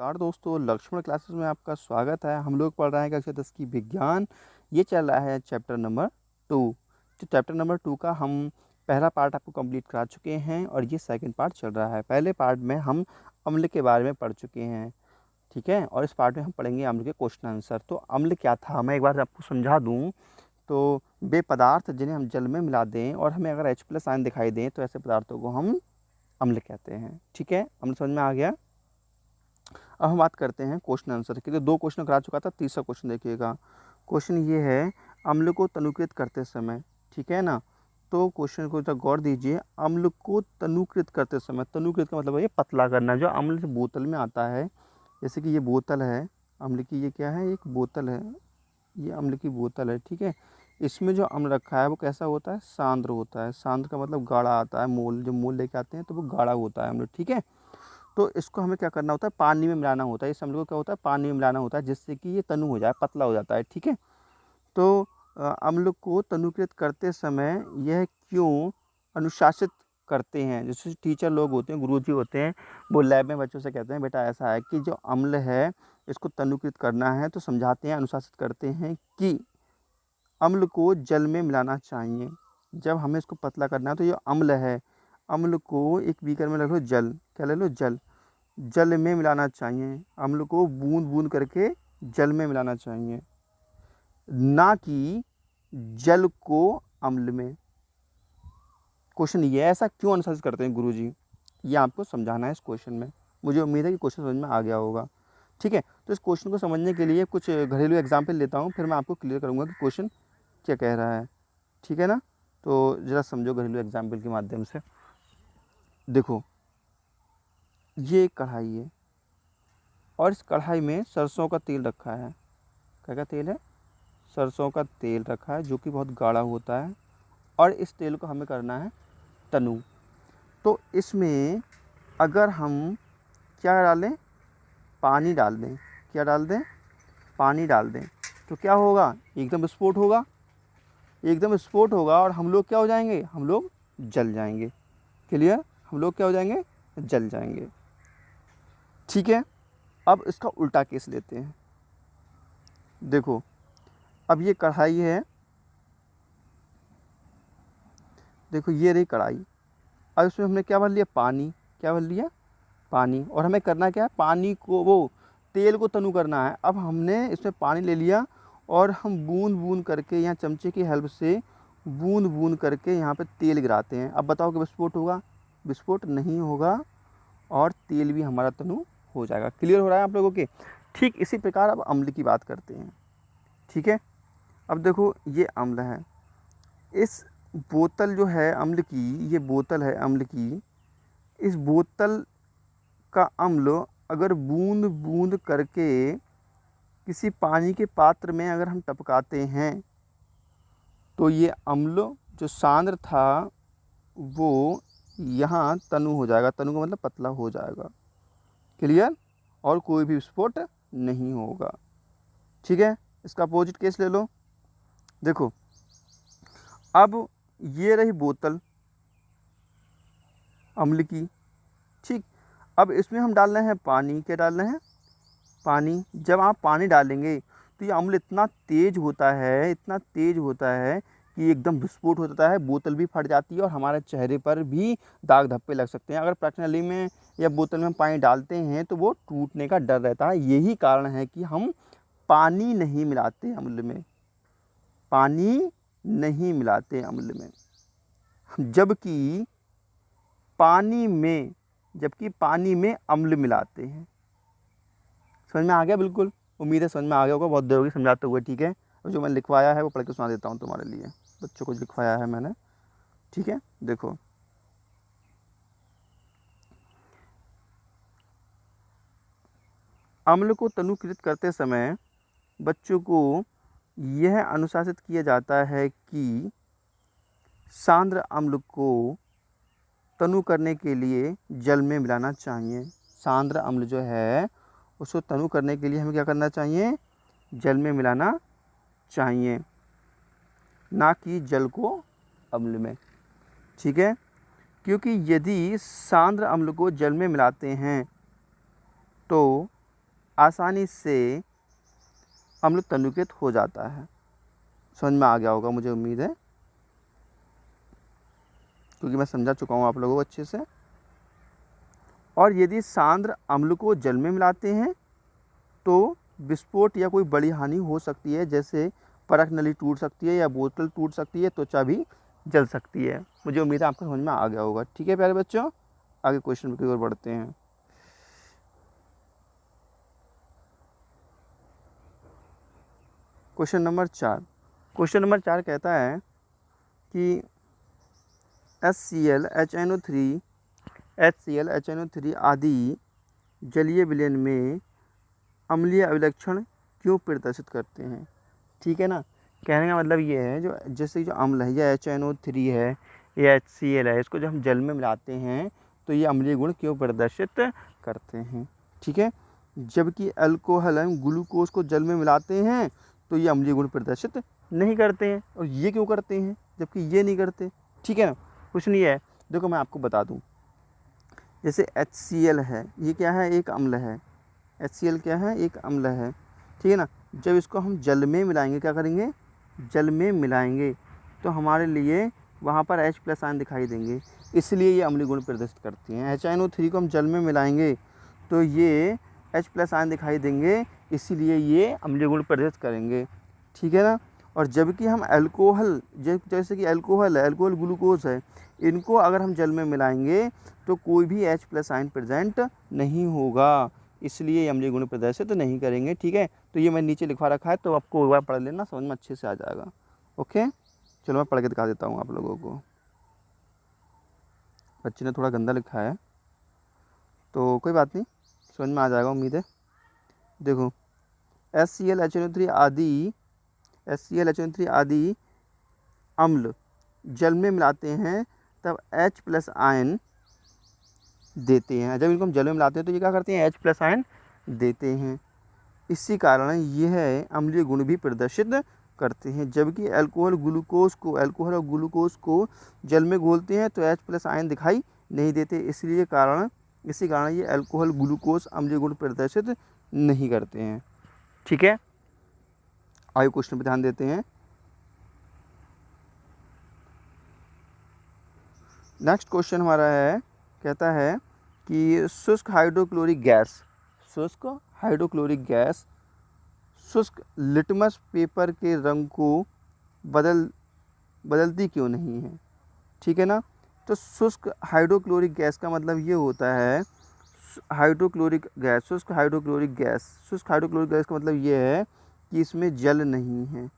नमस्कार दोस्तों, लक्ष्मण क्लासेस में आपका स्वागत है। हम लोग पढ़ रहे हैं कक्षा 10 की विज्ञान। ये चल रहा है चैप्टर नंबर 2। तो चैप्टर नंबर 2 का हम पहला पार्ट आपको कंप्लीट करा चुके हैं और ये सेकंड पार्ट चल रहा है। पहले पार्ट में हम अम्ल के बारे में पढ़ चुके हैं, ठीक है। और इस पार्ट में हम पढ़ेंगे अम्ल के क्वेश्चन आंसर। तो अम्ल क्या था, मैं एक बार आपको समझा दूँ। तो वे पदार्थ जिन्हें हम जल में मिला दें और हमें अगर H+ आयन दिखाई दें तो ऐसे पदार्थों को हम अम्ल कहते हैं, ठीक है। अम्ल समझ में आ गया। अब हम बात करते हैं क्वेश्चन आंसर की। तो 2 क्वेश्चन करा चुका था, तीसरा क्वेश्चन देखिएगा। क्वेश्चन ये है, अम्ल को तनुकृत करते समय, ठीक है ना। तो क्वेश्चन को जरा गौर दीजिए। अम्ल को तनुकृत करते समय, तनुकृत का मतलब है ये पतला करना। जो अम्ल से बोतल में आता है, जैसे कि ये बोतल है अम्ल की, ये क्या है, एक बोतल है, ये अम्ल की बोतल है, ठीक है। इसमें जो अम्ल रखा है वो कैसा होता है, सांद्र होता है। सांद्र का मतलब गाढ़ा आता है, मोल, जब मोल लेके आते हैं तो वो गाढ़ा होता है अम्ल, ठीक है। तो इसको हमें क्या करना होता है, पानी में मिलाना होता है। इस अम्ल को क्या होता है, पानी में मिलाना होता है, जिससे कि ये तनु हो जाए, पतला हो जाता है, ठीक है। तो अम्ल को तनुकृत करते समय यह क्यों अनुशासित करते हैं। जैसे टीचर लोग होते हैं, गुरुजी होते हैं, वो लैब में बच्चों से कहते हैं बेटा ऐसा है कि जो अम्ल है इसको तनुकृत करना है, तो समझाते हैं, अनुशासित करते हैं कि अम्ल को जल में मिलाना चाहिए। जब हमें इसको पतला करना है तो ये अम्ल है, अम्ल को एक बीकर में रख लो जल, क्या ले लो, जल, जल में मिलाना चाहिए। अम्ल को बूंद बूंद करके जल में मिलाना चाहिए, ना कि जल को अम्ल में। क्वेश्चन ये, ऐसा क्यों अनुशासित करते हैं गुरुजी, ये आपको समझाना है इस क्वेश्चन में। मुझे उम्मीद है कि क्वेश्चन समझ में आ गया होगा, ठीक है। तो इस क्वेश्चन को समझने के लिए कुछ घरेलू एग्जाम्पल लेता हूँ, फिर मैं आपको क्लियर करूँगा कि क्वेश्चन क्या कह रहा है, ठीक है ना। तो ज़रा समझो घरेलू एग्जाम्पल के माध्यम से। देखो, ये एक कढ़ाई है और इस कढ़ाई में सरसों का तेल रखा है। क्या क्या तेल है, सरसों का तेल रखा है, जो कि बहुत गाढ़ा होता है। और इस तेल को हमें करना है तनु। तो इसमें अगर हम क्या डालें, पानी डाल दें, क्या डाल दें, पानी डाल दें, तो क्या होगा, एकदम विस्फोट होगा, एकदम विस्फोट होगा। और हम लोग क्या हो जाएंगे, हम लोग जल जाएंगे। क्लियर, हम लोग क्या हो जाएंगे, जल जाएंगे, ठीक है। अब इसका उल्टा केस लेते हैं। देखो, अब ये कढ़ाई है, देखो ये रही कढ़ाई। अब इसमें हमने क्या भर लिया, पानी, क्या भर लिया, पानी। और हमें करना क्या है, पानी को, वो तेल को तनु करना है। अब हमने इसमें पानी ले लिया और हम बूंद बूंद करके, यहाँ चमचे की हेल्प से बूंद बूंद करके यहाँ पे तेल गिराते हैं। अब बताओ कि विस्फोट होगा, विस्फोट नहीं होगा और तेल भी हमारा तनु हो जाएगा। क्लियर हो रहा है आप लोगों के। ठीक इसी प्रकार अब अम्ल की बात करते हैं, ठीक है। अब देखो, ये अम्ल है, इस बोतल जो है अम्ल की, ये बोतल है अम्ल की, इस बोतल का अम्ल अगर बूंद बूंद करके किसी पानी के पात्र में अगर हम टपकाते हैं, तो ये अम्ल जो सांद्र था वो यहाँ तनु हो जाएगा। तनु का मतलब पतला हो जाएगा, क्लियर। और कोई भी विस्फोट नहीं होगा, ठीक है। इसका अपोजिट केस ले लो। देखो, अब ये रही बोतल अम्ल की, ठीक। अब इसमें हम डाल रहे हैं पानी, क्या डाल रहे हैं, पानी। जब आप पानी डालेंगे तो ये अम्ल इतना तेज होता है, इतना तेज होता है कि एकदम विस्फोट हो जाता है, बोतल भी फट जाती है और हमारे चेहरे पर भी दाग धब्बे लग सकते हैं। अगर प्रश्नावली में या बोतल में पानी डालते हैं तो वो टूटने का डर रहता है। यही कारण है कि हम पानी नहीं मिलाते अम्ल में, पानी नहीं मिलाते अम्ल में। जबकि पानी में, जबकि पानी में अम्ल मिलाते हैं। समझ में आ गया, बिल्कुल उम्मीद है समझ में आ गया होगा, बहुत देर होगी समझाते हुए, ठीक है। और जो मैंने लिखवाया है वो पढ़ के सुना देता हूँ तुम्हारे लिए, बच्चों को लिखवाया है मैंने, ठीक है। देखो, अम्ल को तनुकृत करते समय बच्चों को यह अनुशासित किया जाता है कि सांद्र अम्ल को तनु करने के लिए जल में मिलाना चाहिए। सांद्र अम्ल जो है उसको तनु करने के लिए हमें क्या करना चाहिए, जल में मिलाना चाहिए, ना कि जल को अम्ल में, ठीक है। क्योंकि यदि सांद्र अम्ल को जल में मिलाते हैं तो आसानी से अम्ल तनुकृत हो जाता है। समझ में आ गया होगा मुझे उम्मीद है, क्योंकि मैं समझा चुका हूँ आप लोगों को अच्छे से। और यदि सांद्र अम्ल को जल में मिलाते हैं तो विस्फोट या कोई बड़ी हानि हो सकती है, जैसे परख नली टूट सकती है या बोतल टूट सकती है, त्वचा भी जल सकती है। मुझे उम्मीद है आपको समझ में आ गया होगा। ठीक है प्यारे बच्चों, आगे क्वेश्चन की ओर बढ़ते हैं। Question number 4। क्वेश्चन नंबर 4 कहता है कि HCl, HNO3, HCl, HNO3 आदि जलीय विलयन में अम्लीय अभिलक्षण क्यों प्रदर्शित करते हैं। ठीक है ना, कहने का मतलब ये है, जो जैसे जो अम्ल है या HNO3 है या HCl है, इसको जब हम जल में मिलाते हैं तो ये अम्लीय गुण क्यों प्रदर्शित करते हैं। ठीक है, जबकि अल्कोहल एवं ग्लूकोज को जल में मिलाते हैं तो ये अम्लीय गुण प्रदर्शित नहीं करते हैं। और ये क्यों करते हैं जबकि ये नहीं करते। ठीक है ना, कुछ नहीं है, देखो मैं आपको बता दूं। जैसे HCl है, ये क्या है, एक अम्ल है। HCl क्या है, एक अम्ल है। ठीक है ना, जब इसको हम जल में मिलाएंगे, क्या करेंगे, जल में मिलाएंगे तो हमारे लिए वहाँ पर H+ आयन दिखाई देंगे, इसलिए ये अम्लीय गुण प्रदर्शित करती हैं। HNO3 को हम जल में मिलाएंगे तो ये H+ आयन दिखाई देंगे, इसीलिए ये अम्लीय गुण प्रदर्शित करेंगे। ठीक है ना, और जबकि हम अल्कोहल, जैसे कि अल्कोहल है, अल्कोहल ग्लूकोज है, इनको अगर हम जल में मिलाएंगे तो कोई भी H+ आयन प्रेजेंट नहीं होगा, इसलिए अम्लीय गुण प्रदर्शित नहीं करेंगे। ठीक है, तो ये मैं नीचे लिखवा रखा है, तो आपको एक बार पढ़ लेना, समझ में अच्छे से आ जाएगा। ओके, चलो मैं पढ़ के दिखा देता हूँ आप लोगों को। बच्चे ने थोड़ा गंदा लिखा है तो कोई बात नहीं, समझ में आ जाएगा उम्मीद है। देखो, HCl, HNO3 आदि अम्ल जल में मिलाते हैं तब H+ आयन देते हैं। जब इनको हम जल में मिलाते हैं तो ये क्या करते हैं, H+ आयन देते हैं। इसी कारण यह अम्लीय गुण भी प्रदर्शित करते हैं। जबकि अल्कोहल और ग्लूकोज को जल में घोलते हैं तो H+ आयन दिखाई नहीं देते, इसी कारण ये अल्कोहल ग्लूकोज अम्लीय गुण प्रदर्शित नहीं करते हैं। ठीक है, आगे क्वेश्चन पर ध्यान देते हैं। नेक्स्ट क्वेश्चन हमारा है, कहता है कि शुष्क हाइड्रोक्लोरिक गैस शुष्क लिटमस पेपर के रंग को बदलती क्यों नहीं है। ठीक है ना, तो शुष्क हाइड्रोक्लोरिक गैस का मतलब ये होता है, शुष्क हाइड्रोक्लोरिक गैस का मतलब ये है कि इसमें जल नहीं है,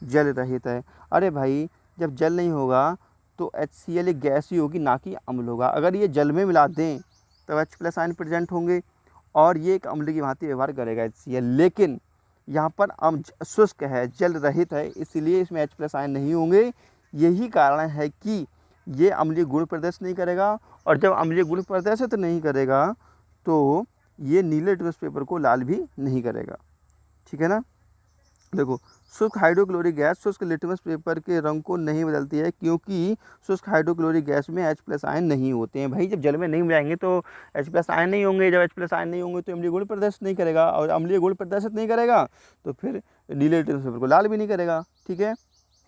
जल रहित है। अरे भाई, जब जल नहीं होगा तो HCl एक गैस ही होगी, ना कि अम्ल होगा। अगर ये जल में मिला दें तो H+ आयन प्रेजेंट होंगे और ये एक अम्ल की भांति व्यवहार करेगा HCl, लेकिन यहाँ पर शुष्क है, जल रहित है, इसलिए इसमें H+ आयन नहीं होंगे। यही कारण है कि ये अम्लीय गुण प्रदर्शित नहीं करेगा, और जब अम्लीय गुण प्रदर्शित नहीं करेगा तो ये नीले लिटमस पेपर को लाल भी नहीं करेगा। ठीक है ना, देखो, शुष्क हाइड्रोक्लोरिक गैस शुष्क लिटमस पेपर के रंग को नहीं बदलती है, क्योंकि शुष्क हाइड्रोक्लोरिक गैस में H+ आयन नहीं होते हैं। भाई, जब जल में नहीं मिलाएंगे तो H+ आयन नहीं होंगे, जब H+ आयन नहीं होंगे तो अम्लीय गुण प्रदर्शित नहीं करेगा, और अम्लीय गुण प्रदर्शित नहीं करेगा तो फिर नीले लिटमस पेपर को लाल भी नहीं करेगा। ठीक है,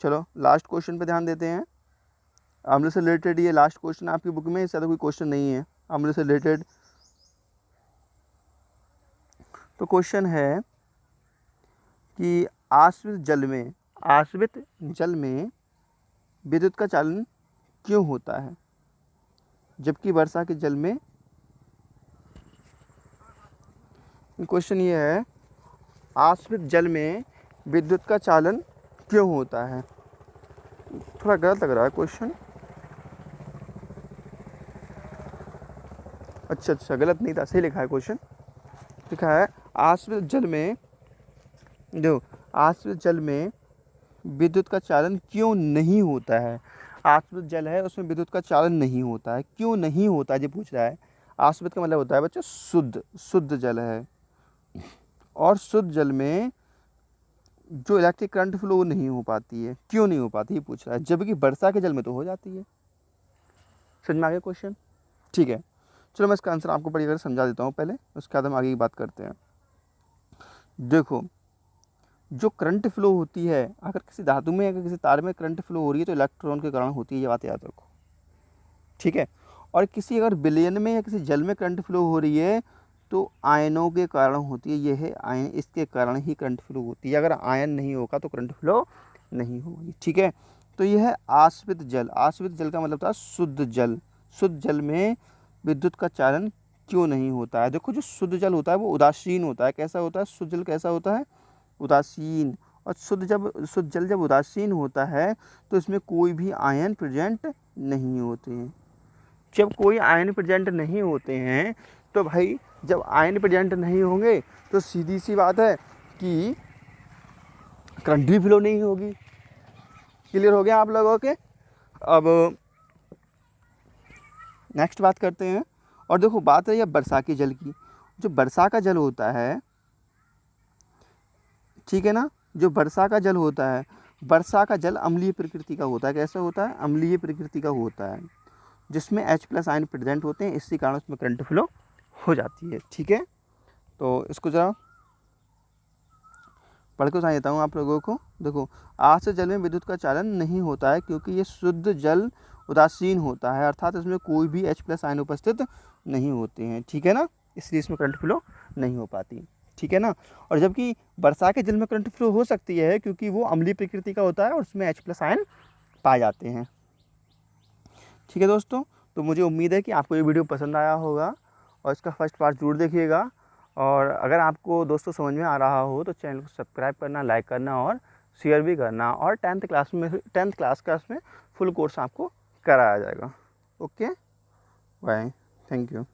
चलो लास्ट क्वेश्चन पर ध्यान देते हैं। अम्ल से रिलेटेड ये लास्ट क्वेश्चन आपकी बुक में, इससे ज़्यादा कोई क्वेश्चन नहीं है अम्ल से रिलेटेड। तो क्वेश्चन है कि आश्रित जल में विद्युत का चालन क्यों होता है, जबकि वर्षा के जल में। क्वेश्चन ये है, आश्रित जल में विद्युत का चालन क्यों होता है। थोड़ा गलत लग रहा है क्वेश्चन। अच्छा, गलत नहीं था, सही लिखा है क्वेश्चन। लिखा है आश्रित जल में विद्युत का चालन क्यों नहीं होता है। आश्रित जल है, उसमें विद्युत का चालन नहीं होता है, क्यों नहीं होता है ये पूछ रहा है। आश्रित का मतलब होता है बच्चों शुद्ध जल है, और शुद्ध जल में जो इलेक्ट्रिक करंट फ्लो नहीं हो पाती है, क्यों नहीं हो पाती ये पूछ रहा है, जबकि वर्षा के जल में तो हो जाती है। समझ में आ गया क्वेश्चन। ठीक है, चलो मैं इसका आंसर आपको पढ़ी कर समझा देता हूँ पहले, उसके बाद हम आगे की बात करते हैं। देखो, जो करंट फ्लो होती है, अगर किसी धातु में अगर किसी तार में करंट फ्लो हो रही है तो इलेक्ट्रॉन के कारण होती है, ये बात याद रखो, ठीक है। और किसी अगर विलयन में या किसी जल में करंट फ्लो हो रही है तो आयनों के कारण होती है, ये है आयन, इसके कारण ही करंट फ्लो होती है। अगर आयन नहीं होगा तो करंट फ्लो नहीं होगी, ठीक है। तो यह है आश्रित जल। आश्रित जल का मतलब था शुद्ध जल। शुद्ध जल में विद्युत का चालन क्यों नहीं होता है? देखो, जो शुद्ध जल होता है वो उदासीन होता है। कैसा होता है? शुद्ध जल कैसा होता है? उदासीन। और शुद्ध जल जब उदासीन होता है तो इसमें कोई भी आयन प्रेजेंट नहीं होते हैं। जब कोई आयन प्रेजेंट नहीं होते हैं तो भाई, जब आयन प्रेजेंट नहीं होंगे तो सीधी सी बात है कि करंट भी फ्लो नहीं होगी। क्लियर हो गया आप लोगों के? अब नेक्स्ट बात करते हैं। और देखो, बात है अब वर्षा के जल की। जो वर्षा का जल होता है, ठीक है ना, जो वर्षा का जल होता है, वर्षा का जल अम्लीय प्रकृति का होता है। कैसा होता है? अम्लीय प्रकृति का होता है, जिसमें H+ आयन प्रेजेंट होते हैं। इसी कारण उसमें करंट फ्लो हो जाती है, ठीक है। तो इसको जरा पढ़ के समझा देता हूँ आप लोगों को। देखो, आश्रित जल में विद्युत का चालन नहीं होता है क्योंकि ये शुद्ध जल उदासीन होता है, अर्थात इसमें कोई भी H+ आयन उपस्थित नहीं होते हैं, ठीक है ना, इसलिए इसमें करंट फ्लो नहीं हो पाती, ठीक है ना। और जबकि वर्षा के जल में करंट फ्लो हो सकती है क्योंकि वो अम्लीय प्रकृति का होता है और उसमें H+ आयन पाए जाते हैं, ठीक है दोस्तों। तो मुझे उम्मीद है कि आपको ये वीडियो पसंद आया होगा और इसका फर्स्ट पार्ट जरूर देखिएगा। और अगर आपको दोस्तों समझ में आ रहा हो तो चैनल को सब्सक्राइब करना, लाइक करना और शेयर भी करना। और 10th क्लास में फुल कोर्स आपको कराया जाएगा। Okay, bye, thank you.